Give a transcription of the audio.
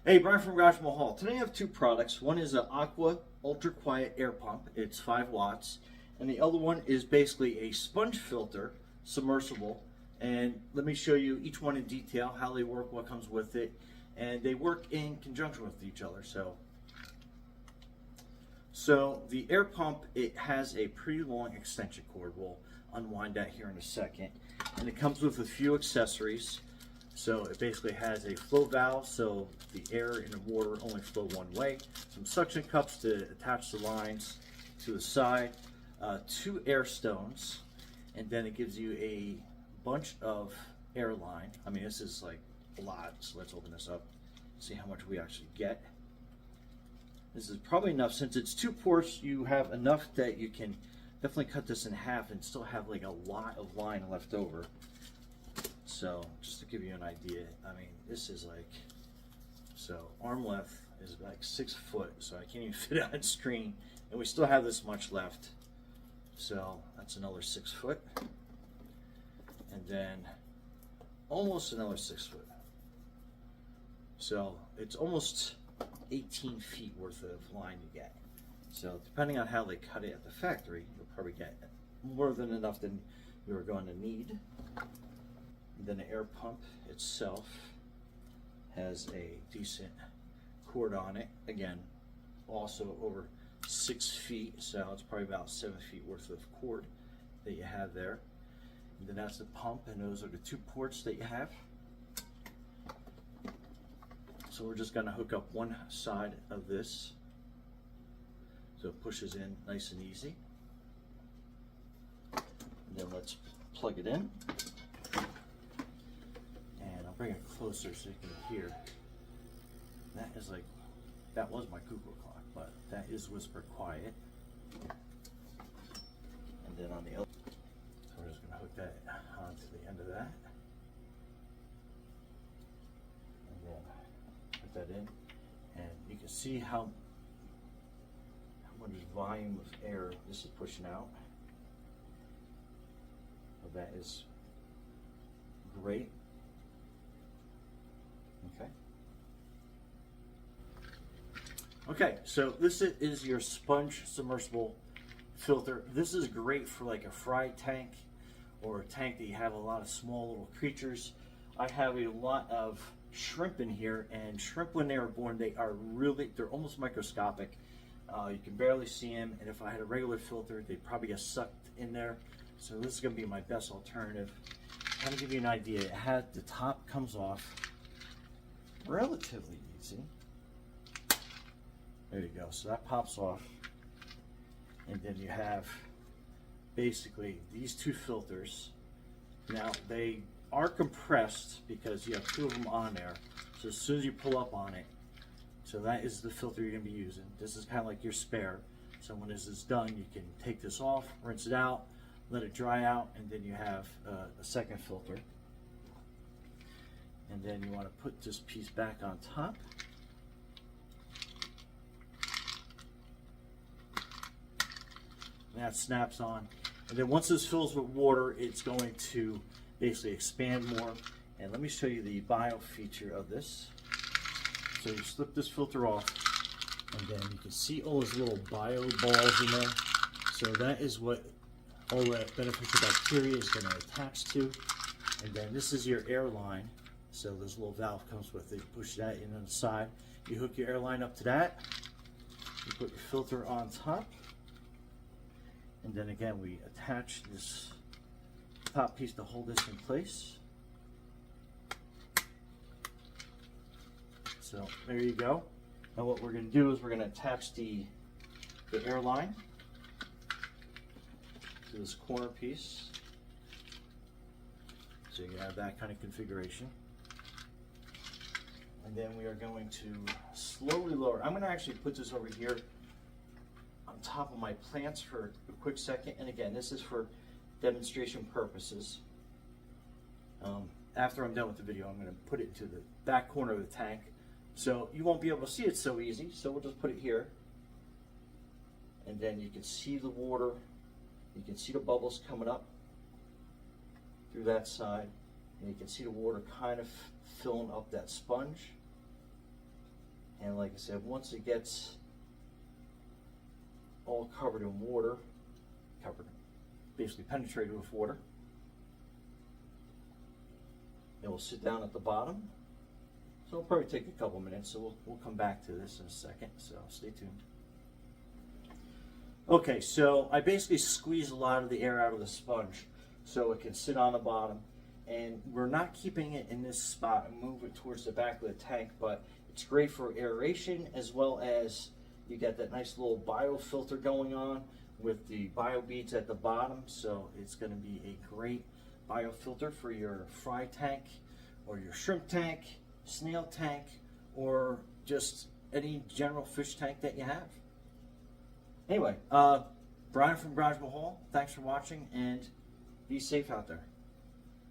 Hey, Brian from Garage Mahal. Today I have two products. One is an AQUA Ultra Quiet Air Pump. It's 5 watts. And the other one is basically a sponge filter, submersible. And let me show you each one in detail, how they work, what comes with it. And they work in conjunction with each other. So the air pump, it has a pretty long extension cord. We'll unwind that here in a second. And it comes with a few accessories. So it basically has a flow valve, so the air and the water only flow one way. Some suction cups to attach the lines to the side. 2 air stones, and then it gives you a bunch of air line. I mean, this is like a lot, so let's open this up, see how much we actually get. This is probably enough. Since it's 2 ports, you have enough that you can definitely cut this in half and still have like a lot of line left over. So just to give you an idea, I mean, this is like, so arm length is like 6 foot, so I can't even fit it on screen, and we still have this much left. So that's another 6 foot, and then almost another 6 foot. So it's almost 18 feet worth of line you get. So depending on how they cut it at the factory, you'll probably get more than enough than you're going to need. And then the air pump itself has a decent cord on it. Again, also over 6 feet, so it's probably about 7 feet worth of cord that you have there. And then that's the pump, and those are the 2 ports that you have. So we're just going to hook up one side of this, so it pushes in nice and easy. And then let's plug it in. Bring it closer so you can hear. That is like, that was my Google clock, but that is whisper quiet. And then on the other, so we're just gonna hook that onto the end of that. And then put that in, and you can see how much volume of air this is pushing out. So that is great. Okay, so this is your sponge submersible filter. This is great for like a fry tank or a tank that you have a lot of small little creatures. I have a lot of shrimp in here, and shrimp when they are born, they're almost microscopic. You can barely see them, and if I had a regular filter, they'd probably get sucked in there. So this is gonna be my best alternative. Kind of give you an idea, the top comes off relatively easy. There you go, so that pops off, and then you have basically these 2 filters. Now they are compressed because you have 2 of them on there, so as soon as you pull up on it, so that is the filter you're going to be using. This is kind of like your spare, so when this is done you can take this off, rinse it out, let it dry out, and then you have a second filter. And then you want to put this piece back on top. And that snaps on. And then once this fills with water, it's going to basically expand more. And let me show you the bio feature of this. So you slip this filter off, and then you can see all those little bio balls in there. So that is what all that beneficial bacteria is going to attach to. And then this is your air line. So this little valve comes with it. You push that in on the side. You hook your air line up to that. You put your filter on top. And then again, we attach this top piece to hold this in place. So there you go. Now what we're going to do is we're going to attach the air line to this corner piece. So you have that kind of configuration. And then we are going to slowly lower. I'm going to actually put this over here on top of my plants for a quick second. And again, this is for demonstration purposes. After I'm done with the video, I'm going to put it into the back corner of the tank. So you won't be able to see it so easy. So we'll just put it here. And then you can see the water. You can see the bubbles coming up through that side. And you can see the water kind of filling up that sponge. And like I said, once it gets all covered in water, basically penetrated with water, it will sit down at the bottom. So it'll probably take a couple minutes, so we'll come back to this in a second, so stay tuned. Okay, so I basically squeeze a lot of the air out of the sponge so it can sit on the bottom. And we're not keeping it in this spot and move it towards the back of the tank, but it's great for aeration, as well as you get that nice little biofilter going on with the bio beads at the bottom. So it's going to be a great biofilter for your fry tank or your shrimp tank, snail tank, or just any general fish tank that you have. Anyway, Brian from Garage Mahal, thanks for watching, and be safe out there.